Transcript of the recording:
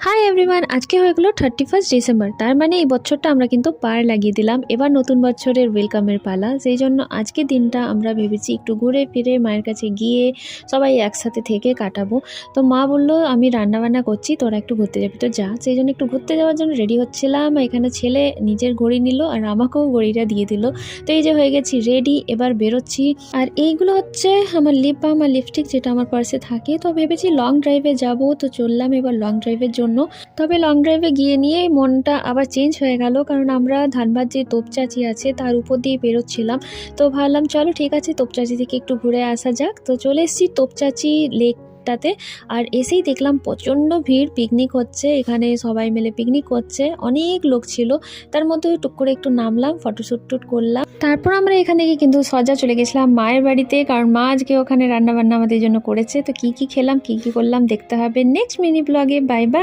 Hi everyone, আজকে হয়ে গেলো 31 ডিসেম্বর। তার মানে এই বছরটা আমরা কিন্তু পার লাগিয়ে দিলাম। এবার নতুন বছরের ওয়েলকামের পালা। সেই জন্য আজকের দিনটা আমরা ভেবেছি একটু ঘুরে ফিরে মায়ের কাছে গিয়ে সবাই একসাথে থেকে কাটাবো। তো মা বললো আমি রান্নাবান্না করছি, তোরা একটু ঘুরতে যাবি, তো যা। সেই জন্য একটু ঘুরতে যাওয়ার জন্য রেডি হচ্ছিলাম। এখানে ছেলে নিজের ঘড়ি নিল আর আমাকেও ঘড়িটা দিয়ে দিল। তো এই যে হয়ে গেছি রেডি, এবার বেরোচ্ছি। আর এইগুলো হচ্ছে আমার লিপ বাম আর লিপস্টিক, যেটা আমার পার্সে থাকে। তো ভেবেছি লং ড্রাইভে যাব, তো চললাম এবার লং ড্রাইভের জন্য। তবে লং ড্রাইভে গিয়ে নিয়ে মনটা আবার চেঞ্জ হয়ে গেল, কারণ আমরা ধানবাদ যে তোপচাচি আছে তার উপর দিয়ে বেরোচ্ছিলাম। তো ভাবলাম চলো ঠিক আছে, তোপচাচি থেকে একটু ঘুরে আসা যাক। তো চলে এসেছি তোপচাচি লেকটাতে। আর এসেই দেখলাম প্রচণ্ড ভিড়, পিকনিক হচ্ছে এখানে, সবাই মিলে পিকনিক করছে, অনেক লোক ছিল। তার মধ্যে টুক করে একটু নামলাম, ফটোশ্যুট করলাম। তারপর আমরা এখান থেকে কিন্তু সজা চলে গেছিলাম মায়ের বাড়িতে, কারণ মা আজকে ওখানে রান্না বান্না আমাদের জন্য করেছে। তো কি কি খেলাম, কি কি করলাম দেখতে হবে নেক্সট মিনি ব্লগে। Bye bye.